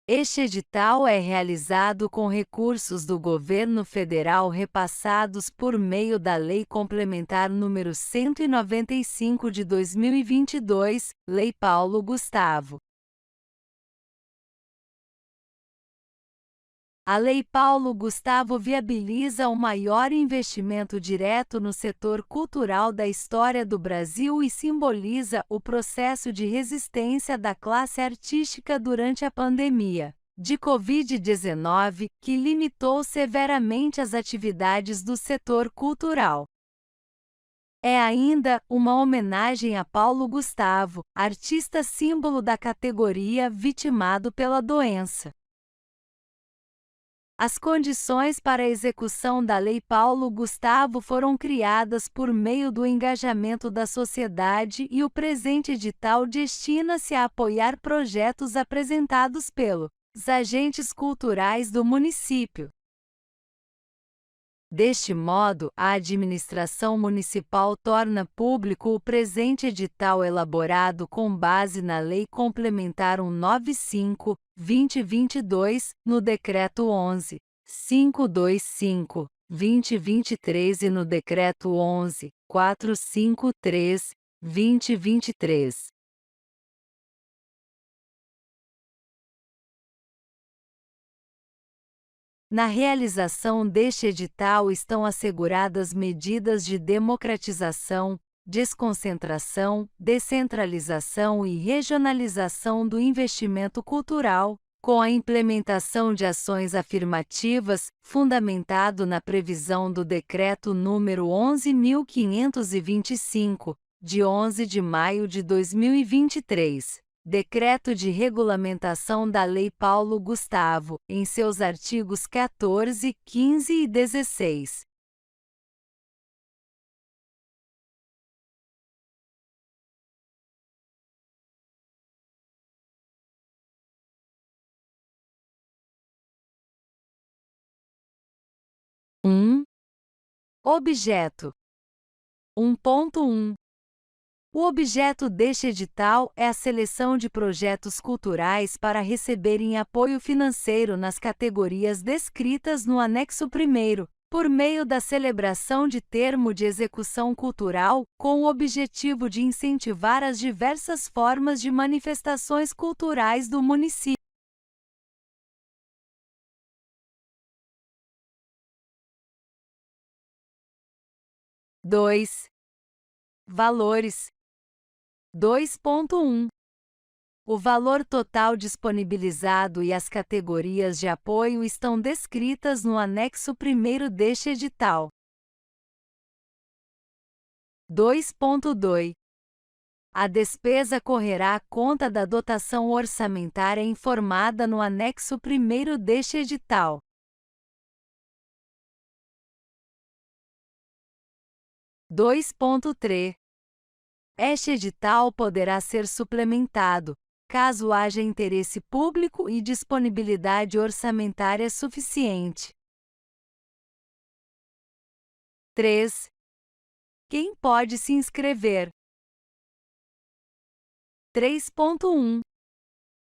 Este edital é realizado com recursos do governo federal repassados por meio da Lei Complementar nº 195 de 2022, Lei Paulo Gustavo. A Lei Paulo Gustavo viabiliza o maior investimento direto no setor cultural da história do Brasil e simboliza o processo de resistência da classe artística durante a pandemia de Covid-19, que limitou severamente as atividades do setor cultural. É ainda uma homenagem a Paulo Gustavo, artista símbolo da categoria vitimado pela doença. As condições para a execução da Lei Paulo Gustavo foram criadas por meio do engajamento da sociedade e o presente edital destina-se a apoiar projetos apresentados pelos agentes culturais do município. Deste modo, a administração municipal torna público o presente edital elaborado com base na Lei Complementar 195/2022, no Decreto 11.525/2023 e no Decreto 11.453/2023. Na realização deste edital estão asseguradas medidas de democratização, desconcentração, descentralização e regionalização do investimento cultural, com a implementação de ações afirmativas, fundamentado na previsão do Decreto nº 11.525, de 11 de maio de 2023. Decreto de Regulamentação da Lei Paulo Gustavo, em seus artigos 14, 15 e 16. Objeto 1.1. O objeto deste edital é a seleção de projetos culturais para receberem apoio financeiro nas categorias descritas no anexo 1º, por meio da celebração de termo de execução cultural, com o objetivo de incentivar as diversas formas de manifestações culturais do município. Valores 2.1. O valor total disponibilizado e as categorias de apoio estão descritas no anexo 1º deste edital. 2.2. A despesa correrá à conta da dotação orçamentária informada no anexo 1º deste edital. 2.3. Este edital poderá ser suplementado, caso haja interesse público e disponibilidade orçamentária suficiente. 3. Quem pode se inscrever? 3.1.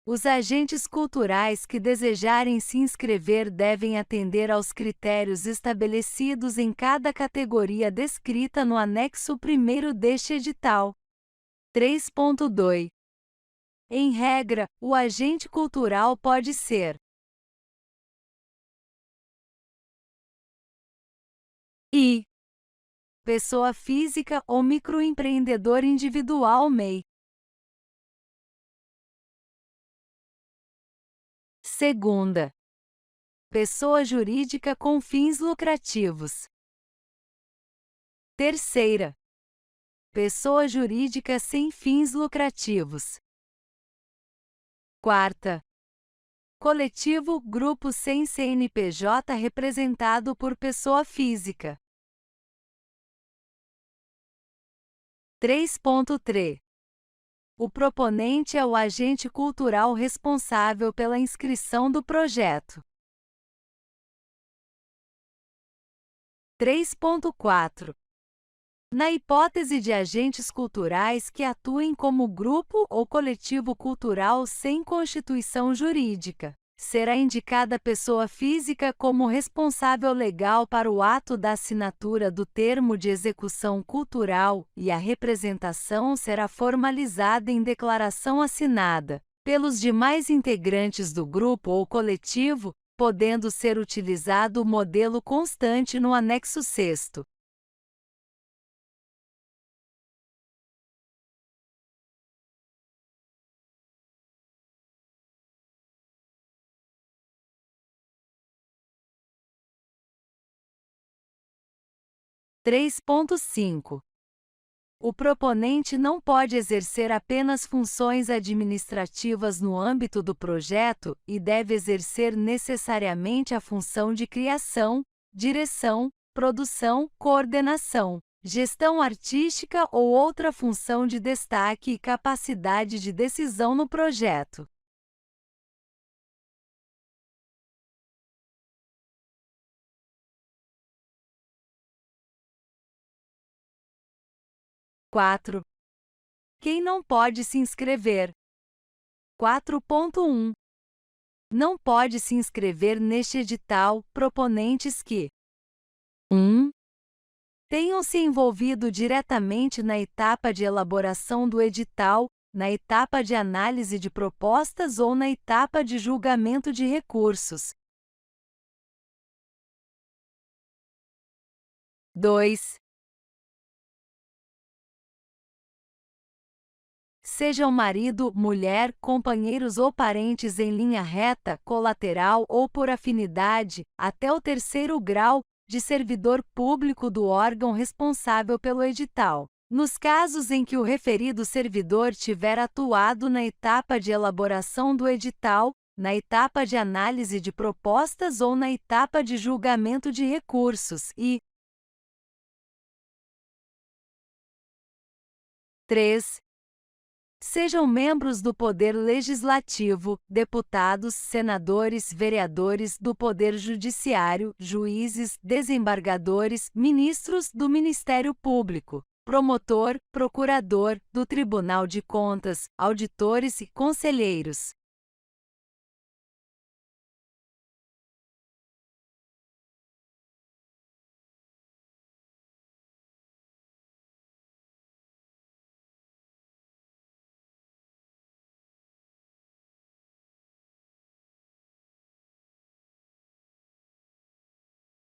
Os agentes culturais que desejarem se inscrever devem atender aos critérios estabelecidos em cada categoria descrita no anexo 1º deste edital. 3.2. Em regra, o agente cultural pode ser I. Pessoa física ou microempreendedor individual MEI. Segunda. Pessoa jurídica com fins lucrativos. Terceira. Pessoa jurídica sem fins lucrativos. Quarta. Coletivo, grupo sem CNPJ representado por pessoa física. 3.3. O proponente é o agente cultural responsável pela inscrição do projeto. 3.4. Na hipótese de agentes culturais que atuem como grupo ou coletivo cultural sem constituição jurídica, será indicada a pessoa física como responsável legal para o ato da assinatura do termo de execução cultural, e a representação será formalizada em declaração assinada pelos demais integrantes do grupo ou coletivo, podendo ser utilizado o modelo constante no anexo 6º. Três ponto cinco. O proponente não pode exercer apenas funções administrativas no âmbito do projeto e deve exercer necessariamente a função de criação, direção, produção, coordenação, gestão artística ou outra função de destaque e capacidade de decisão no projeto. Quatro. Quem não pode se inscrever? 4.1. Não pode se inscrever neste edital proponentes que 1. Tenham se envolvido diretamente na etapa de elaboração do edital, na etapa de análise de propostas ou na etapa de julgamento de recursos. 2. Sejam marido, mulher, companheiros ou parentes em linha reta, colateral ou por afinidade, até o 3º grau, de servidor público do órgão responsável pelo edital. Nos casos em que o referido servidor tiver atuado na etapa de elaboração do edital, na etapa de análise de propostas ou na etapa de julgamento de recursos, e 3. Sejam membros do Poder Legislativo, deputados, senadores, vereadores, do Poder Judiciário, juízes, desembargadores, ministros do Ministério Público, promotor, procurador, do Tribunal de Contas, auditores e conselheiros.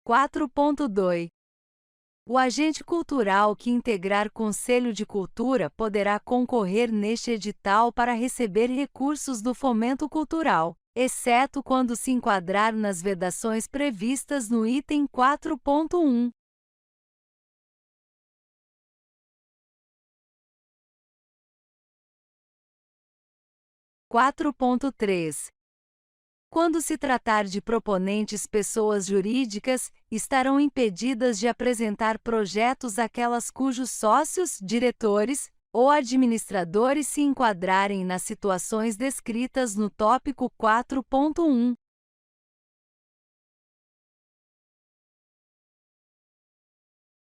Quatro ponto dois. O agente cultural que integrar Conselho de Cultura poderá concorrer neste edital para receber recursos do fomento cultural, exceto quando se enquadrar nas vedações previstas no item 4.1. 4.3. Quando se tratar de proponentes pessoas jurídicas, estarão impedidas de apresentar projetos aquelas cujos sócios, diretores ou administradores se enquadrarem nas situações descritas no tópico 4.1.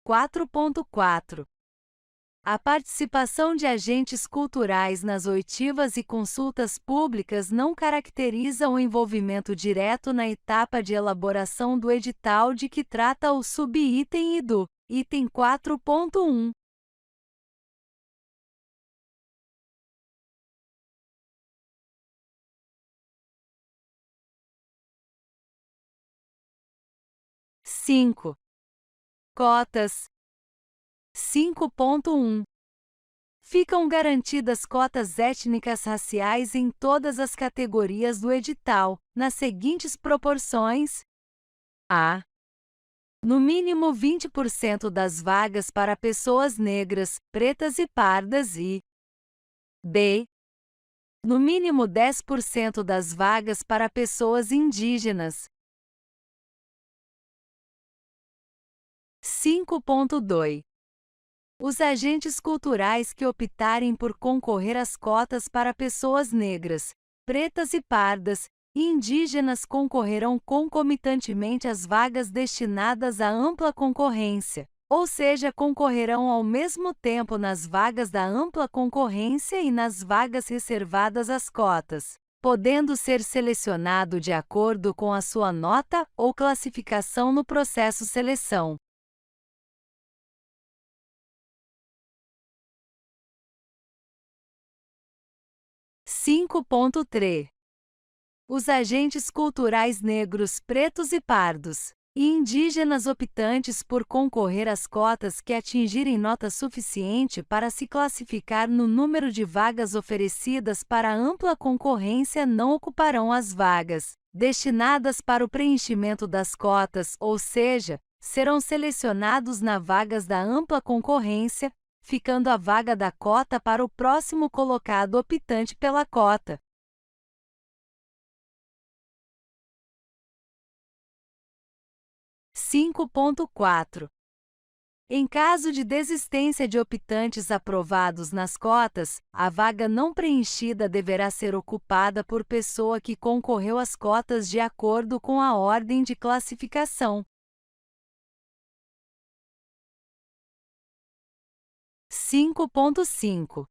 4.4. A participação de agentes culturais nas oitivas e consultas públicas não caracteriza o envolvimento direto na etapa de elaboração do edital de que trata o subitem e do item 4.1. 5. Cotas. 5.1. Ficam garantidas cotas étnicas raciais em todas as categorias do edital, nas seguintes proporções: a. No mínimo 20% das vagas para pessoas negras, pretas e pardas e b. No mínimo 10% das vagas para pessoas indígenas. 5.2. Os agentes culturais que optarem por concorrer às cotas para pessoas negras, pretas e pardas e indígenas concorrerão concomitantemente às vagas destinadas à ampla concorrência, ou seja, concorrerão ao mesmo tempo nas vagas da ampla concorrência e nas vagas reservadas às cotas. podendo ser selecionado de acordo com a sua nota ou classificação no processo seleção. Cinco ponto 3. Os agentes culturais negros, pretos e pardos, e indígenas optantes por concorrer às cotas que atingirem nota suficiente para se classificar no número de vagas oferecidas para ampla concorrência não ocuparão as vagas destinadas para o preenchimento das cotas, ou seja, serão selecionados nas vagas da ampla concorrência, ficando a vaga da cota para o próximo colocado optante pela cota. 5.4. Em caso de desistência de optantes aprovados nas cotas, a vaga não preenchida deverá ser ocupada por pessoa que concorreu às cotas de acordo com a ordem de classificação. 5.5.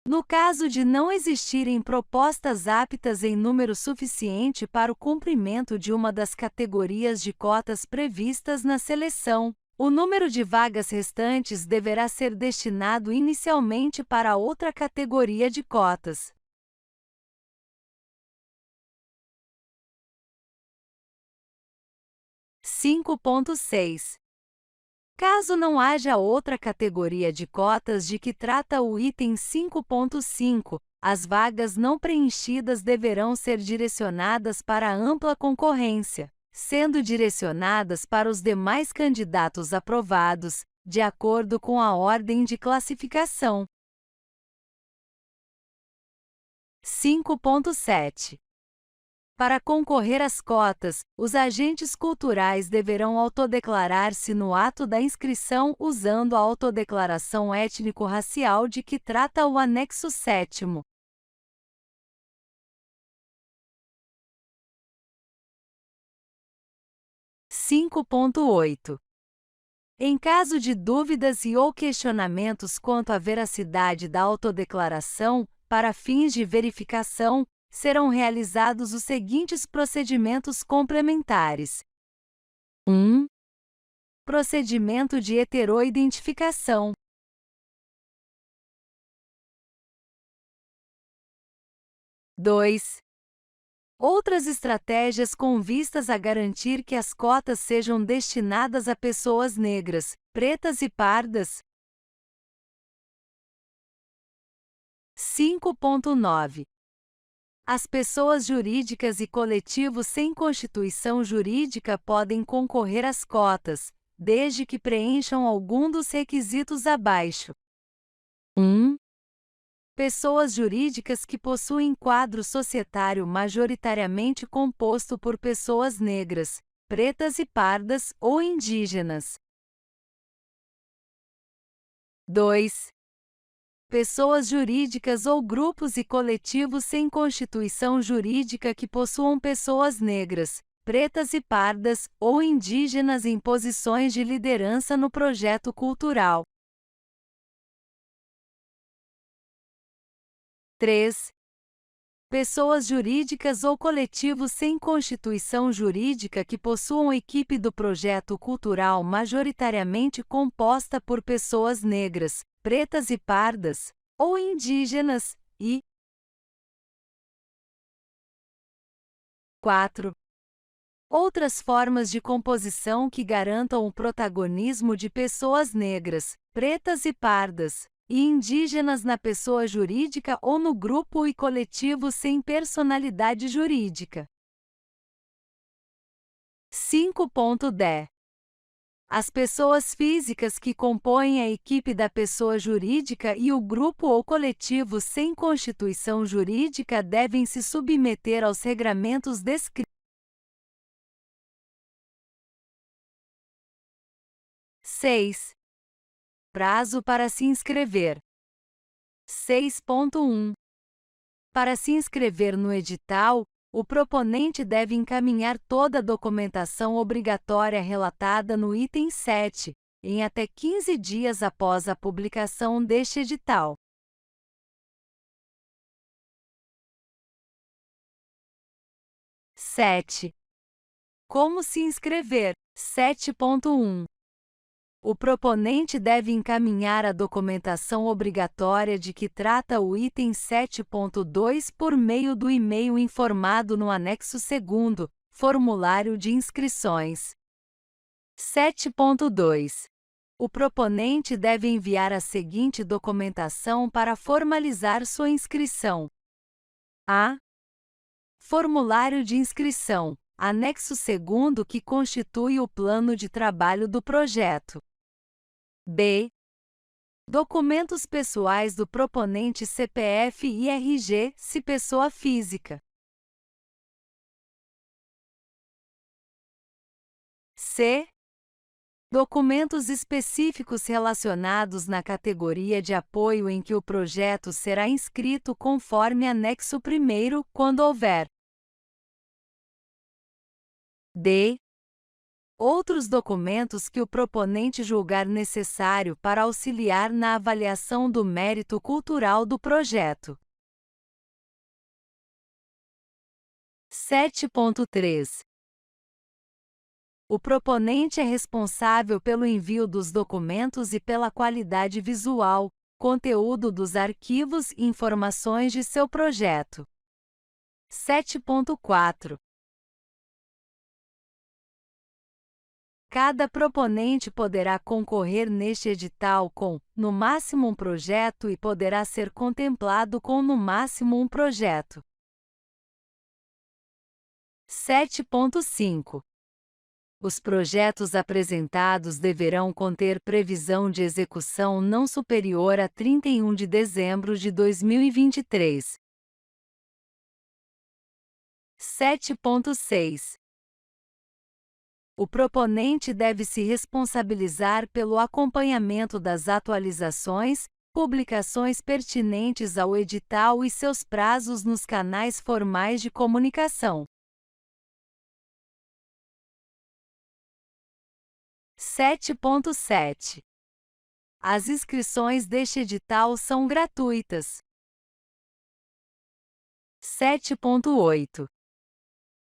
No caso de não existirem propostas aptas em número suficiente para o cumprimento de uma das categorias de cotas previstas na seleção, o número de vagas restantes deverá ser destinado inicialmente para outra categoria de cotas. 5.6. Caso não haja outra categoria de cotas de que trata o item 5.5, as vagas não preenchidas deverão ser direcionadas para a ampla concorrência, sendo direcionadas para os demais candidatos aprovados, de acordo com a ordem de classificação. 5.7. Para concorrer às cotas, os agentes culturais deverão autodeclarar-se no ato da inscrição usando a autodeclaração étnico-racial de que trata o anexo 7º. 5.8. Em caso de dúvidas e ou questionamentos quanto à veracidade da autodeclaração, para fins de verificação, serão realizados os seguintes procedimentos complementares. 1. Procedimento de heteroidentificação. 2. Outras estratégias com vistas a garantir que as cotas sejam destinadas a pessoas negras, pretas e pardas. 5.9. As pessoas jurídicas e coletivos sem constituição jurídica podem concorrer às cotas, desde que preencham algum dos requisitos abaixo. 1. Pessoas jurídicas que possuem quadro societário majoritariamente composto por pessoas negras, pretas e pardas ou indígenas. 2. Pessoas jurídicas ou grupos e coletivos sem constituição jurídica que possuam pessoas negras, pretas e pardas ou indígenas em posições de liderança no projeto cultural. 3. Pessoas jurídicas ou coletivos sem constituição jurídica que possuam equipe do projeto cultural majoritariamente composta por pessoas negras, pretas e pardas, ou indígenas, e 4. Outras formas de composição que garantam o protagonismo de pessoas negras, pretas e pardas, e indígenas na pessoa jurídica ou no grupo e coletivo sem personalidade jurídica. 5.10. As pessoas físicas que compõem a equipe da pessoa jurídica e o grupo ou coletivo sem constituição jurídica devem se submeter aos regramentos descritos. 6. Prazo para se inscrever. 6.1. Para se inscrever no edital, o proponente deve encaminhar toda a documentação obrigatória relatada no item 7, em até 15 dias após a publicação deste edital. 7. Como se inscrever? 7.1. O proponente deve encaminhar a documentação obrigatória de que trata o item 7.2 por meio do e-mail informado no anexo 2º, formulário de inscrições. 7.2. O proponente deve enviar a seguinte documentação para formalizar sua inscrição: a. Formulário de inscrição, anexo 2º que constitui o plano de trabalho do projeto. b. Documentos pessoais do proponente, CPF e RG, se pessoa física. c. Documentos específicos relacionados na categoria de apoio em que o projeto será inscrito conforme anexo 1º, quando houver. d. Outros documentos que o proponente julgar necessário para auxiliar na avaliação do mérito cultural do projeto. 7.3. O proponente é responsável pelo envio dos documentos e pela qualidade visual, conteúdo dos arquivos e informações de seu projeto. 7.4. Cada proponente poderá concorrer neste edital com, no máximo, um projeto e poderá ser contemplado com, no máximo, um projeto. 7.5. Os projetos apresentados deverão conter previsão de execução não superior a 31 de dezembro de 2023. 7.6. O proponente deve se responsabilizar pelo acompanhamento das atualizações, publicações pertinentes ao edital e seus prazos nos canais formais de comunicação. 7.7. As inscrições deste edital são gratuitas. 7.8.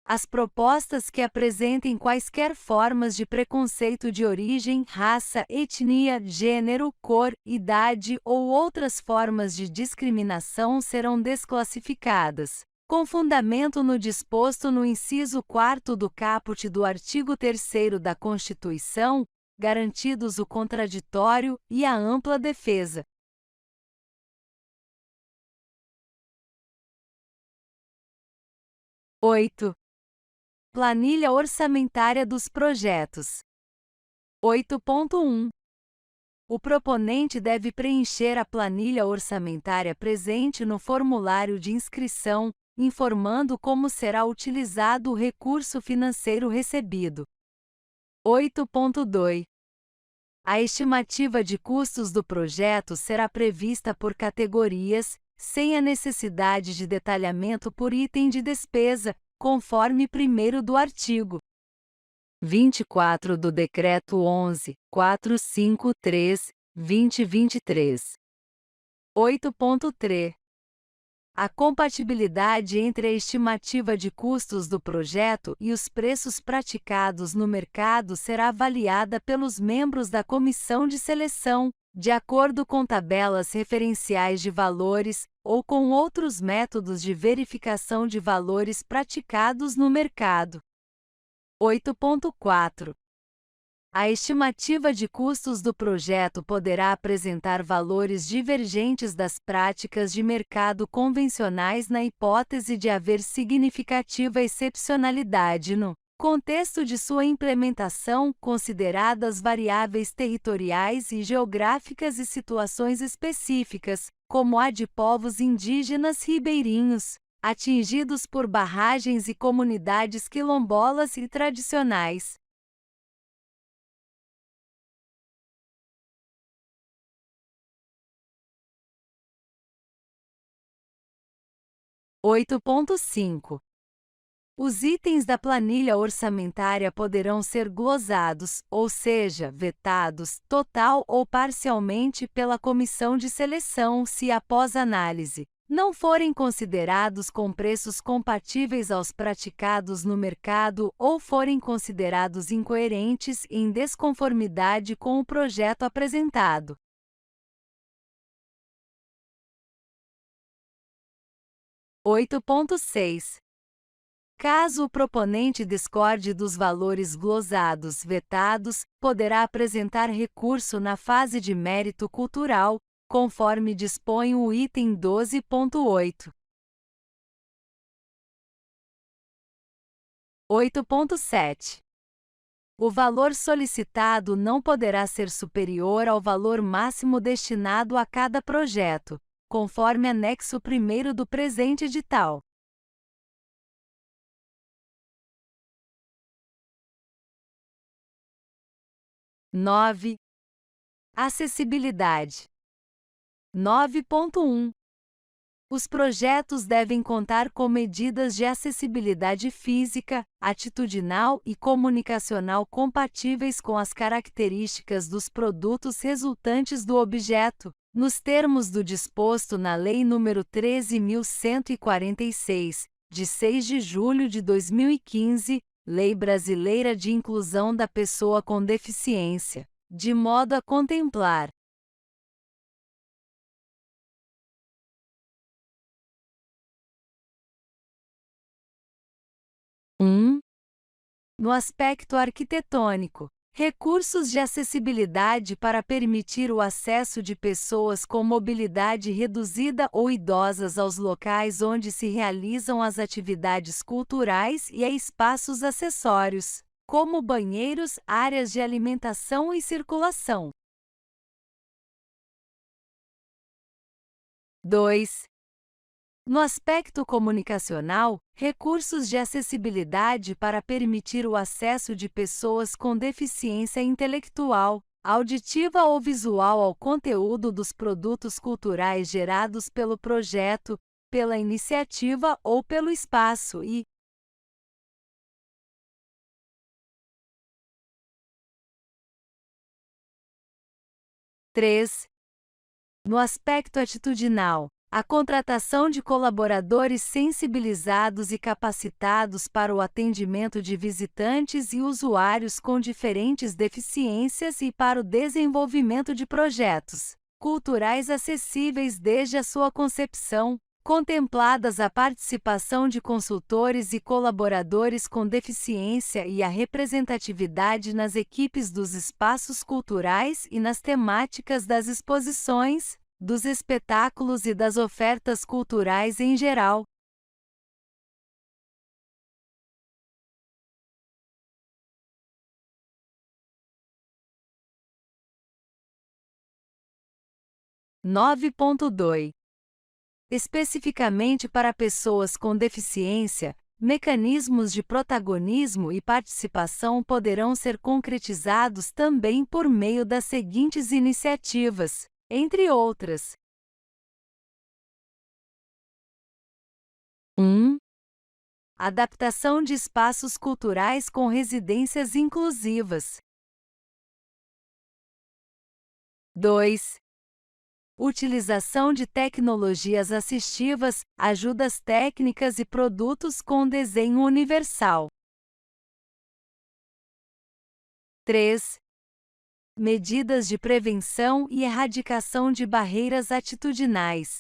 As propostas que apresentem quaisquer formas de preconceito de origem, raça, etnia, gênero, cor, idade ou outras formas de discriminação serão desclassificadas, com fundamento no disposto no inciso 4º do caput do artigo 3º da Constituição, garantidos o contraditório e a ampla defesa. 8. Planilha orçamentária dos projetos. 8.1. O proponente deve preencher a planilha orçamentária presente no formulário de inscrição, informando como será utilizado o recurso financeiro recebido. 8.2. A estimativa de custos do projeto será prevista por categorias, sem a necessidade de detalhamento por item de despesa, conforme 1º do artigo 24 do Decreto 11.453/2023. 8.3. A compatibilidade entre a estimativa de custos do projeto e os preços praticados no mercado será avaliada pelos membros da comissão de seleção, de acordo com tabelas referenciais de valores, ou com outros métodos de verificação de valores praticados no mercado. 8.4. A estimativa de custos do projeto poderá apresentar valores divergentes das práticas de mercado convencionais na hipótese de haver significativa excepcionalidade no contexto de sua implementação, consideradas variáveis territoriais e geográficas e situações específicas, como a de povos indígenas ribeirinhos, atingidos por barragens e comunidades quilombolas e tradicionais. 8.5. Os itens da planilha orçamentária poderão ser glosados, ou seja, vetados, total ou parcialmente pela comissão de seleção se após análise, não forem considerados com preços compatíveis aos praticados no mercado ou forem considerados incoerentes e em desconformidade com o projeto apresentado. 8.6. Caso o proponente discorde dos valores glosados vetados, poderá apresentar recurso na fase de mérito cultural, conforme dispõe o item 12.8. 8.7. O valor solicitado não poderá ser superior ao valor máximo destinado a cada projeto, conforme anexo 1º do presente edital. 9. Acessibilidade. 9.1. Os projetos devem contar com medidas de acessibilidade física, atitudinal e comunicacional compatíveis com as características dos produtos resultantes do objeto, nos termos do disposto na Lei nº 13.146, de 6 de julho de 2015, Lei Brasileira de Inclusão da Pessoa com Deficiência, de modo a contemplar: 1. No aspecto arquitetônico, recursos de acessibilidade para permitir o acesso de pessoas com mobilidade reduzida ou idosas aos locais onde se realizam as atividades culturais e a espaços acessórios, como banheiros, áreas de alimentação e circulação. 2. No aspecto comunicacional, recursos de acessibilidade para permitir o acesso de pessoas com deficiência intelectual, auditiva ou visual ao conteúdo dos produtos culturais gerados pelo projeto, pela iniciativa ou pelo espaço e 3. No aspecto atitudinal, a contratação de colaboradores sensibilizados e capacitados para o atendimento de visitantes e usuários com diferentes deficiências e para o desenvolvimento de projetos culturais acessíveis desde a sua concepção, contempladas a participação de consultores e colaboradores com deficiência e a representatividade nas equipes dos espaços culturais e nas temáticas das exposições, dos espetáculos e das ofertas culturais em geral. 9.2. Especificamente para pessoas com deficiência, mecanismos de protagonismo e participação poderão ser concretizados também por meio das seguintes iniciativas, entre outras: 1. Adaptação de espaços culturais com residências inclusivas. 2. Utilização de tecnologias assistivas, ajudas técnicas e produtos com desenho universal. 3. Medidas de prevenção e erradicação de barreiras atitudinais.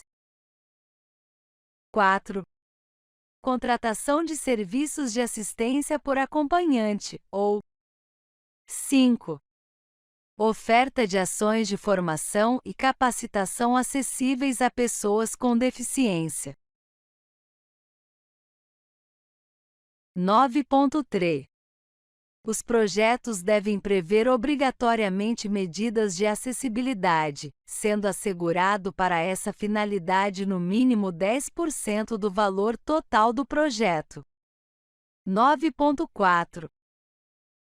4. Contratação de serviços de assistência por acompanhante, ou 5. Oferta de ações de formação e capacitação acessíveis a pessoas com deficiência. 9.3. Os projetos devem prever obrigatoriamente medidas de acessibilidade, sendo assegurado para essa finalidade no mínimo 10% do valor total do projeto. 9.4.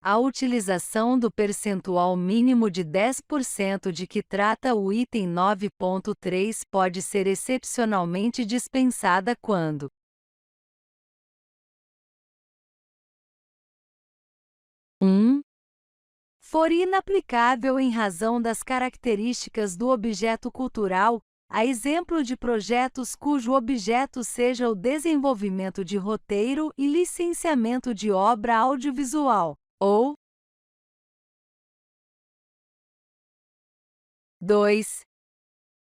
A utilização do percentual mínimo de 10% de que trata o item 9.3 pode ser excepcionalmente dispensada quando: 1. For inaplicável em razão das características do objeto cultural, a exemplo de projetos cujo objeto seja o desenvolvimento de roteiro e licenciamento de obra audiovisual, ou 2.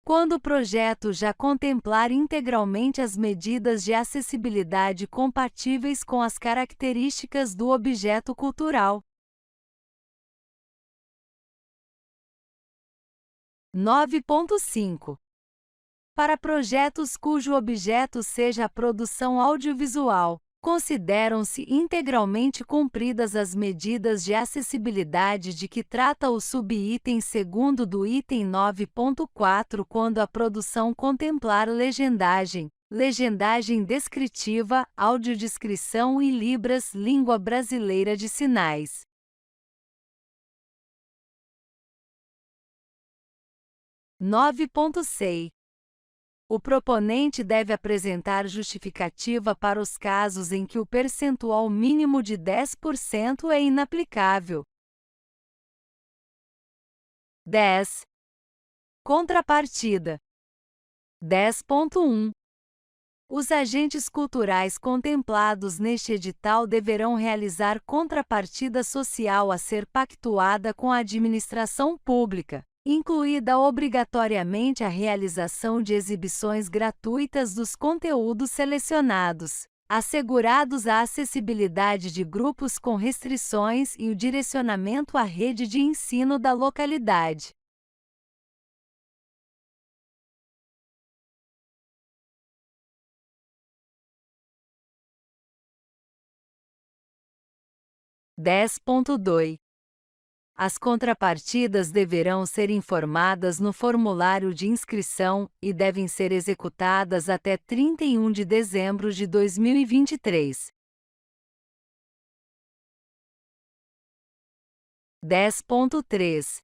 Quando o projeto já contemplar integralmente as medidas de acessibilidade compatíveis com as características do objeto cultural. 9.5. Para projetos cujo objeto seja a produção audiovisual, consideram-se integralmente cumpridas as medidas de acessibilidade de que trata o subitem segundo do item 9.4 quando a produção contemplar legendagem, legendagem descritiva, audiodescrição e libras, língua brasileira de sinais. 9.6. O proponente deve apresentar justificativa para os casos em que o percentual mínimo de 10% é inaplicável. 10. Contrapartida. 10.1. Os agentes culturais contemplados neste edital deverão realizar contrapartida social a ser pactuada com a administração pública, incluída obrigatoriamente a realização de exibições gratuitas dos conteúdos selecionados, assegurados a acessibilidade de grupos com restrições e o direcionamento à rede de ensino da localidade. (10.2) As contrapartidas deverão ser informadas no formulário de inscrição e devem ser executadas até 31 de dezembro de 2023. 10.3.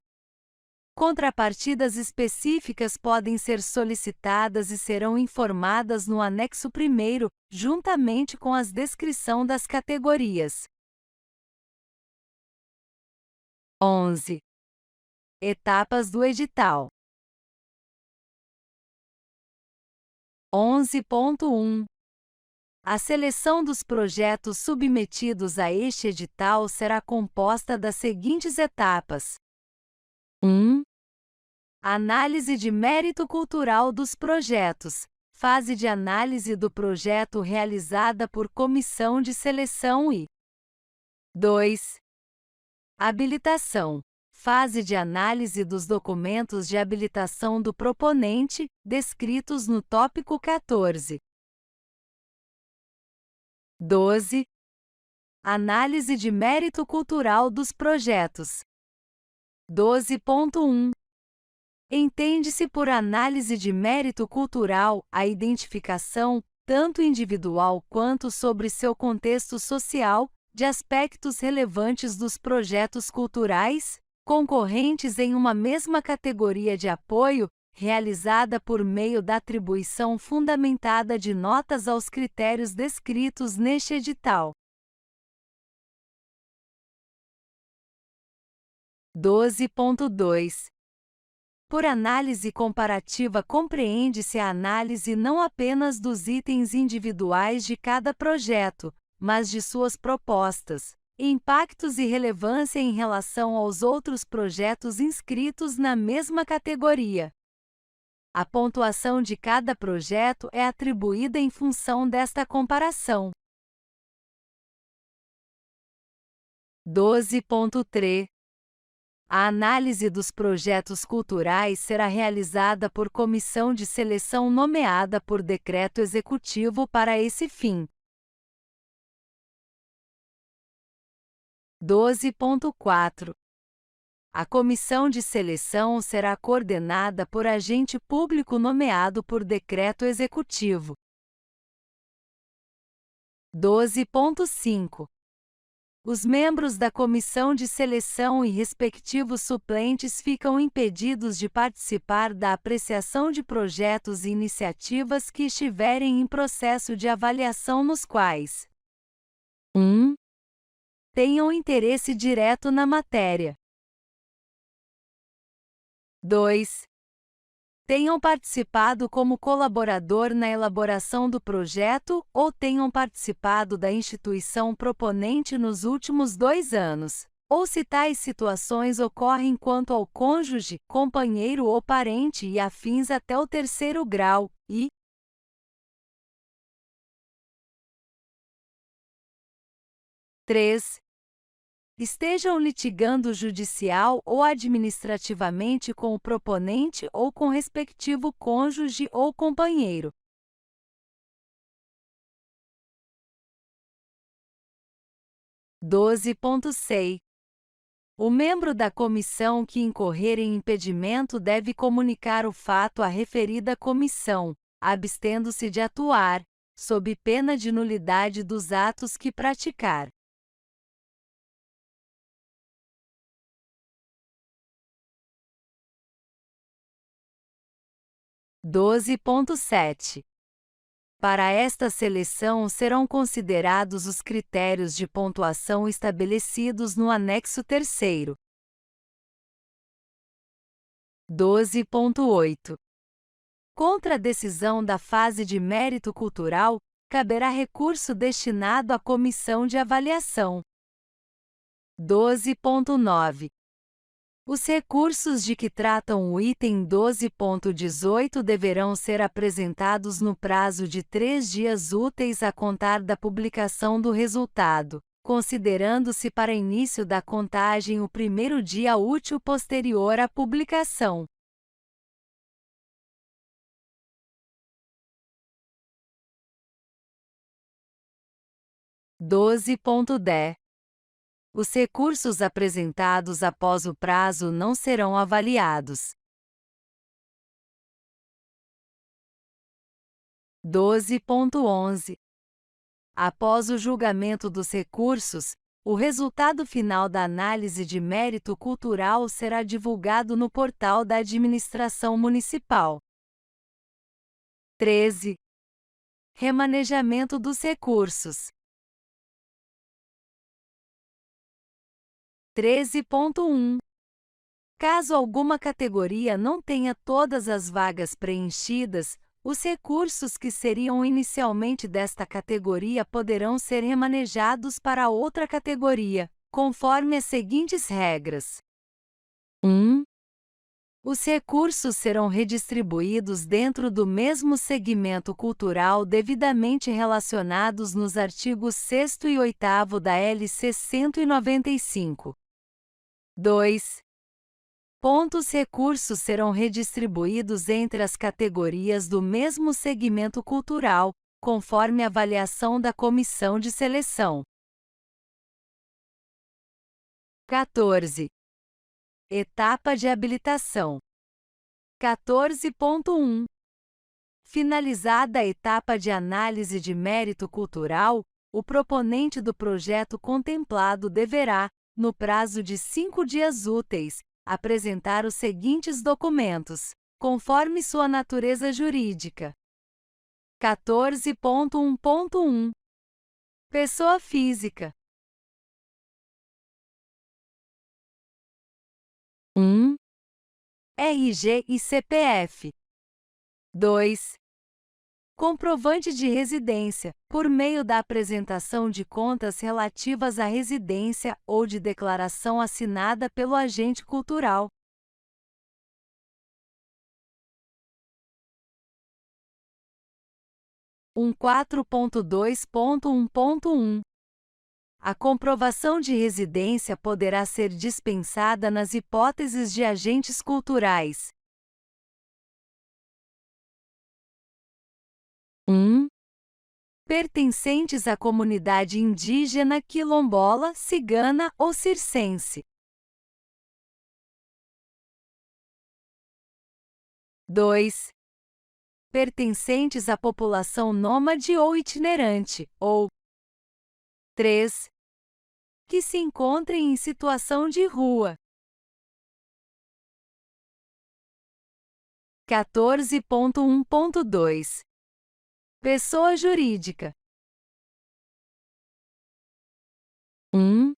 Contrapartidas específicas podem ser solicitadas e serão informadas no anexo 1º, juntamente com a descrição das categorias. 11. Etapas do edital. 11.1. A seleção dos projetos submetidos a este edital será composta das seguintes etapas: 1. Análise de mérito cultural dos projetos. Fase de análise do projeto realizada por comissão de seleção e 2. Habilitação. Fase de análise dos documentos de habilitação do proponente, descritos no tópico 14. 12. Análise de mérito cultural dos projetos. 12.1. Entende-se por análise de mérito cultural a identificação, tanto individual quanto sobre seu contexto social, de aspectos relevantes dos projetos culturais, concorrentes em uma mesma categoria de apoio, realizada por meio da atribuição fundamentada de notas aos critérios descritos neste edital. 12.2. Por análise comparativa compreende-se a análise não apenas dos itens individuais de cada projeto, mas de suas propostas, impactos e relevância em relação aos outros projetos inscritos na mesma categoria. A pontuação de cada projeto é atribuída em função desta comparação. 12.3. A análise dos projetos culturais será realizada por comissão de seleção nomeada por decreto executivo para esse fim. 12.4. A comissão de seleção será coordenada por agente público nomeado por decreto executivo. 12.5. Os membros da comissão de seleção e respectivos suplentes ficam impedidos de participar da apreciação de projetos e iniciativas que estiverem em processo de avaliação nos quais 1. Tenham interesse direto na matéria. 2. tenham participado como colaborador na elaboração do projeto ou tenham participado da instituição proponente nos últimos 2 anos, ou se tais situações ocorrem quanto ao cônjuge, companheiro ou parente e afins até o 3º grau, e 3. Estejam litigando judicial ou administrativamente com o proponente ou com o respectivo cônjuge ou companheiro. 12.6. O membro da comissão que incorrer em impedimento deve comunicar o fato à referida comissão, abstendo-se de atuar, sob pena de nulidade dos atos que praticar. 12.7. Para esta seleção serão considerados os critérios de pontuação estabelecidos no anexo 3º. 12.8. Contra a decisão da fase de mérito cultural, caberá recurso destinado à comissão de avaliação. 12.9. Os recursos de que tratam o item 12.18 deverão ser apresentados no prazo de 3 dias úteis a contar da publicação do resultado, considerando-se para início da contagem o primeiro dia útil posterior à publicação. 12.10. Os recursos apresentados após o prazo não serão avaliados. 12.11. Após o julgamento dos recursos, o resultado final da análise de mérito cultural será divulgado no portal da Administração Municipal. 13. Remanejamento dos recursos. 13.1. Caso alguma categoria não tenha todas as vagas preenchidas, os recursos que seriam inicialmente desta categoria poderão ser remanejados para outra categoria, conforme as seguintes regras. 1. Os recursos serão redistribuídos dentro do mesmo segmento cultural devidamente relacionados nos artigos 6º e 8º da LC 195. 2. Os recursos serão redistribuídos entre as categorias do mesmo segmento cultural, conforme a avaliação da comissão de seleção. 14. Etapa de habilitação. 14.1. Finalizada a etapa de análise de mérito cultural, o proponente do projeto contemplado deverá, no prazo de 5 dias úteis, apresentar os seguintes documentos, conforme sua natureza jurídica. 14.1.1. Pessoa física. 1. RG e CPF. 2. Comprovante de residência, por meio da apresentação de contas relativas à residência ou de declaração assinada pelo agente cultural. 4.2.1.1. A comprovação de residência poderá ser dispensada nas hipóteses de agentes culturais. 1. Pertencentes à comunidade indígena, quilombola, cigana ou circense. 2. Pertencentes à população nômade ou itinerante, ou 3. Que se encontrem em situação de rua. 14.1.2. Pessoa jurídica. 1.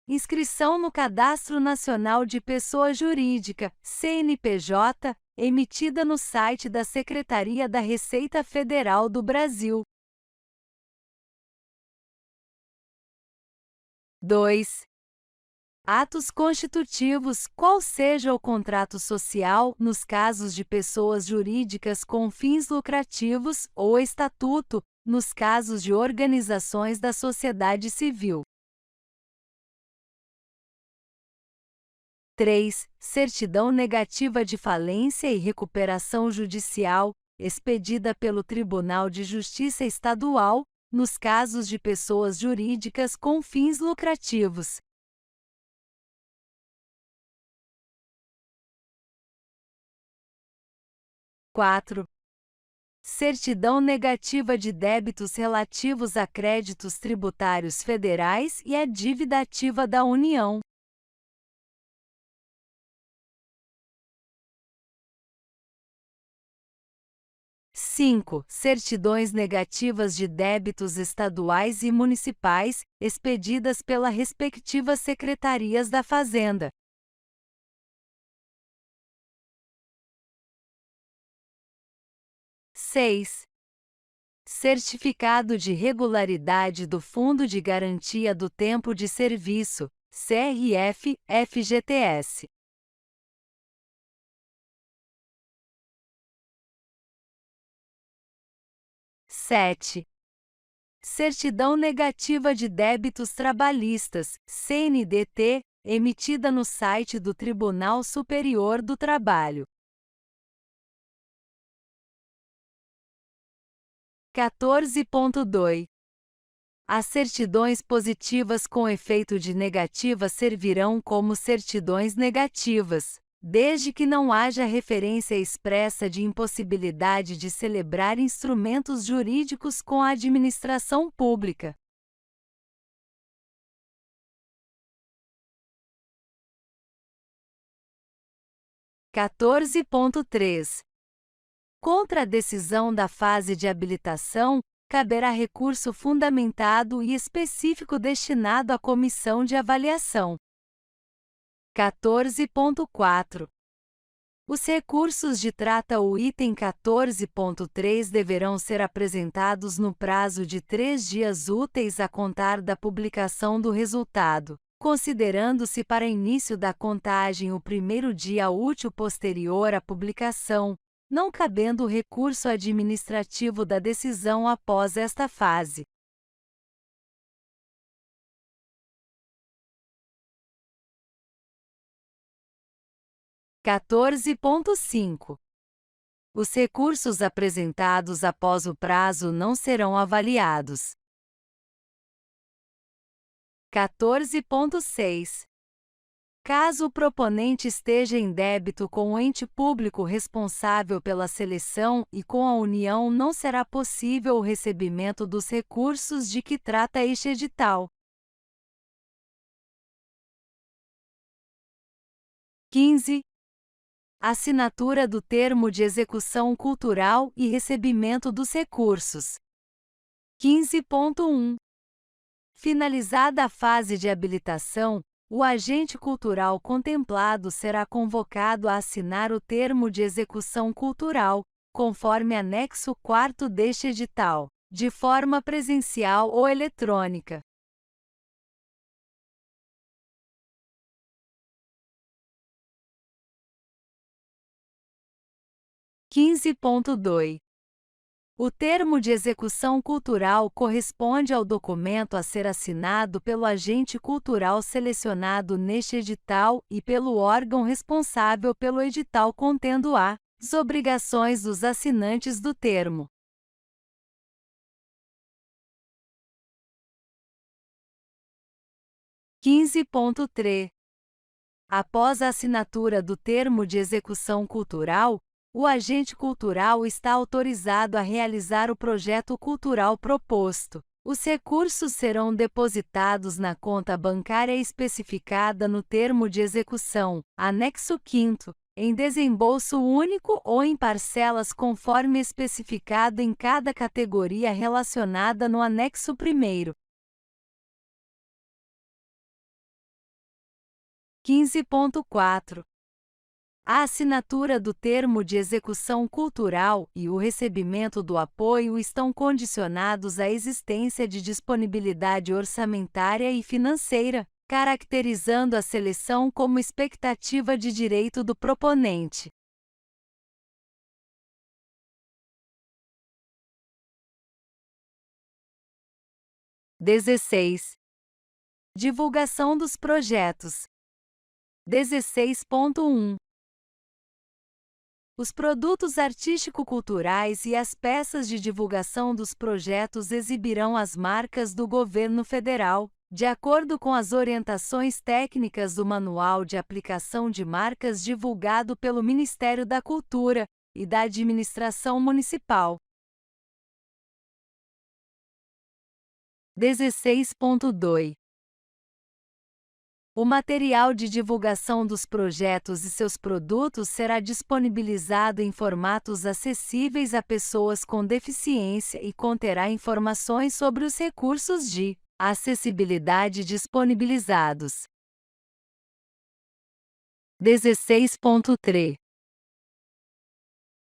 Inscrição no Cadastro Nacional de Pessoa Jurídica, CNPJ, emitida no site da Secretaria da Receita Federal do Brasil. 2. Atos constitutivos, qual seja o contrato social, nos casos de pessoas jurídicas com fins lucrativos, ou estatuto, nos casos de organizações da sociedade civil. 3. Certidão negativa de falência e recuperação judicial, expedida pelo Tribunal de Justiça Estadual, nos casos de pessoas jurídicas com fins lucrativos. 4. Certidão negativa de débitos relativos a créditos tributários federais e a dívida ativa da União. 5. Certidões negativas de débitos estaduais e municipais, expedidas pelas respectivas secretarias da Fazenda. 6. Certificado de regularidade do Fundo de Garantia do Tempo de Serviço, CRF-FGTS. 7. Certidão negativa de débitos trabalhistas, CNDT, emitida no site do Tribunal Superior do Trabalho. 14.2. As certidões positivas com efeito de negativa servirão como certidões negativas, desde que não haja referência expressa de impossibilidade de celebrar instrumentos jurídicos com a administração pública. 14.3. Contra a decisão da fase de habilitação, caberá recurso fundamentado e específico destinado à comissão de avaliação. 14.4. Os recursos de trata o item 14.3 deverão ser apresentados no prazo de 3 dias úteis a contar da publicação do resultado, considerando-se para início da contagem o primeiro dia útil posterior à publicação, não cabendo o recurso administrativo da decisão após esta fase. 14.5. Os recursos apresentados após o prazo não serão avaliados. 14.6. Caso o proponente esteja em débito com o ente público responsável pela seleção e com a União, não será possível o recebimento dos recursos de que trata este edital. 15. Assinatura do termo de execução cultural e recebimento dos recursos. 15.1. Finalizada a fase de habilitação, o agente cultural contemplado será convocado a assinar o termo de execução cultural, conforme anexo 4º deste edital, de forma presencial ou eletrônica. 15.2. O termo de execução cultural corresponde ao documento a ser assinado pelo agente cultural selecionado neste edital e pelo órgão responsável pelo edital contendo as obrigações dos assinantes do termo. 15.3. Após a assinatura do termo de execução cultural, o agente cultural está autorizado a realizar o projeto cultural proposto. Os recursos serão depositados na conta bancária especificada no termo de execução, anexo 5º, em desembolso único ou em parcelas conforme especificado em cada categoria relacionada no anexo 1º. 15.4. A assinatura do termo de execução cultural e o recebimento do apoio estão condicionados à existência de disponibilidade orçamentária e financeira, caracterizando a seleção como expectativa de direito do proponente. (16) Divulgação dos projetos. 16.1 Os produtos artístico-culturais e as peças de divulgação dos projetos exibirão as marcas do governo federal, de acordo com as orientações técnicas do Manual de Aplicação de Marcas divulgado pelo Ministério da Cultura e da Administração Municipal. 16.2 O material de divulgação dos projetos e seus produtos será disponibilizado em formatos acessíveis a pessoas com deficiência e conterá informações sobre os recursos de acessibilidade disponibilizados. 16.3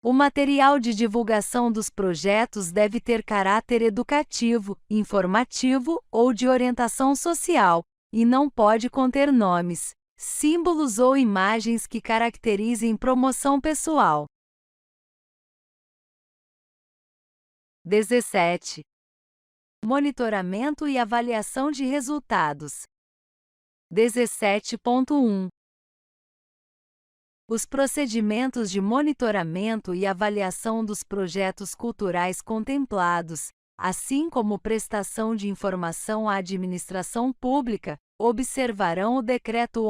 O material de divulgação dos projetos deve ter caráter educativo, informativo ou de orientação social, e não pode conter nomes, símbolos ou imagens que caracterizem promoção pessoal. 17. Monitoramento e avaliação de resultados. 17.1 Os procedimentos de monitoramento e avaliação dos projetos culturais contemplados, assim como prestação de informação à administração pública, observarão o Decreto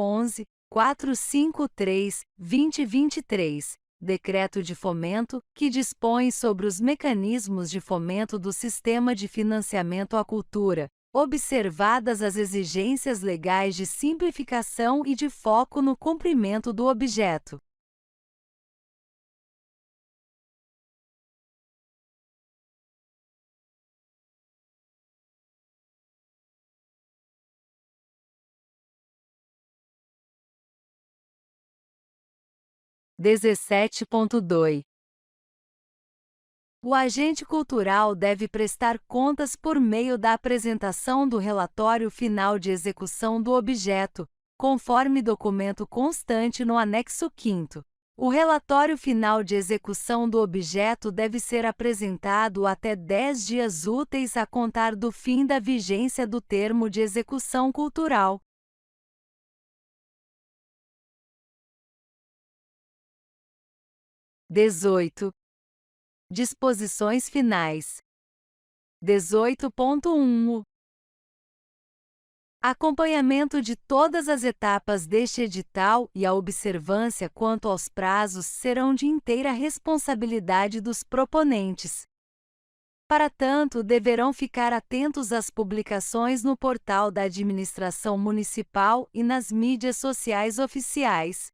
11.453/2023, Decreto de Fomento, que dispõe sobre os mecanismos de fomento do Sistema de Financiamento à Cultura, observadas as exigências legais de simplificação e de foco no cumprimento do objeto. (17.2) O agente cultural deve prestar contas por meio da apresentação do relatório final de execução do objeto, conforme documento constante no anexo 5º. O relatório final de execução do objeto deve ser apresentado até 10 dias úteis a contar do fim da vigência do termo de execução cultural. 18. Disposições finais. 18.1 Acompanhamento de todas as etapas deste edital e a observância quanto aos prazos serão de inteira responsabilidade dos proponentes. Para tanto, deverão ficar atentos às publicações no portal da Administração Municipal e nas mídias sociais oficiais.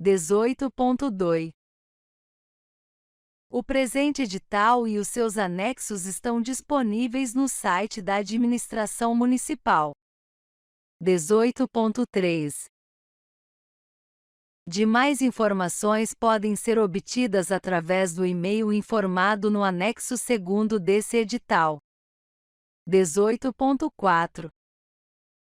18.2 O presente edital e os seus anexos estão disponíveis no site da Administração Municipal. 18.3 Demais informações podem ser obtidas através do e-mail informado no anexo 2º desse edital. 18.4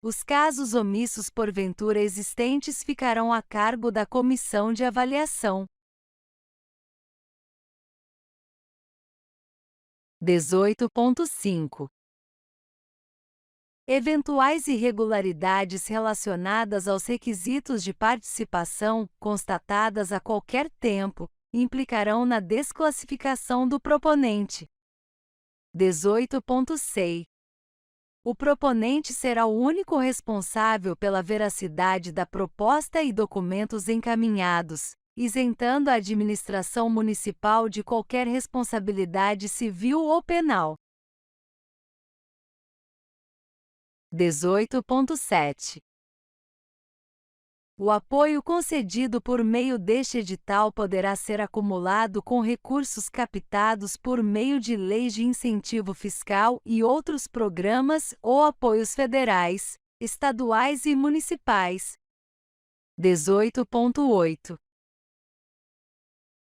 Os casos omissos porventura existentes ficarão a cargo da comissão de avaliação. 18.5 Eventuais irregularidades relacionadas aos requisitos de participação, constatadas a qualquer tempo, implicarão na desclassificação do proponente. 18.6 O proponente será o único responsável pela veracidade da proposta e documentos encaminhados, isentando a administração municipal de qualquer responsabilidade civil ou penal. 18.7 O apoio concedido por meio deste edital poderá ser acumulado com recursos captados por meio de leis de incentivo fiscal e outros programas ou apoios federais, estaduais e municipais. 18.8.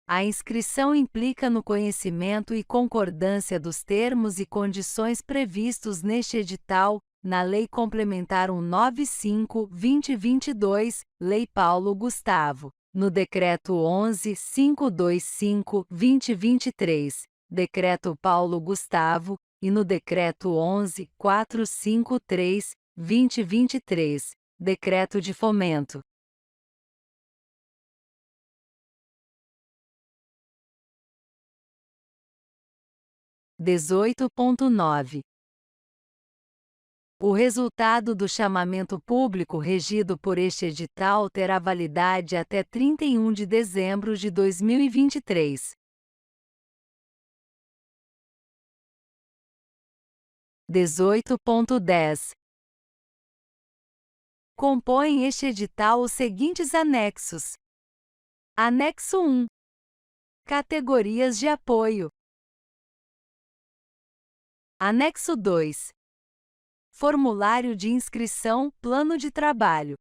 A inscrição implica no conhecimento e concordância dos termos e condições previstos neste edital, na Lei Complementar 195/2022, Lei Paulo Gustavo, no Decreto 11.525/2023, Decreto Paulo Gustavo, e no Decreto 11.453/2023, Decreto de Fomento. 18.9. O resultado do chamamento público regido por este edital terá validade até 31 de dezembro de 2023. 18.10. Compõem este edital os seguintes anexos. Anexo 1. Categorias de apoio. Anexo 2. Formulário de inscrição, plano de trabalho.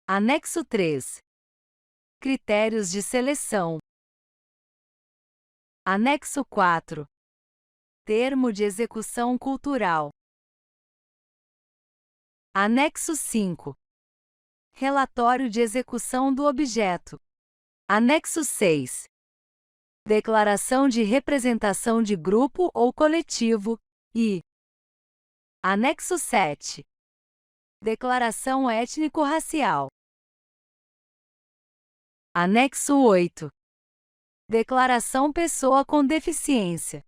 Anexo 3. Critérios de seleção. Anexo 4. Termo de execução cultural. Anexo 5. Relatório de execução do objeto. Anexo 6. Declaração de representação de grupo ou coletivo, e Anexo 7. Declaração étnico-racial. Anexo 8. Declaração pessoa com deficiência.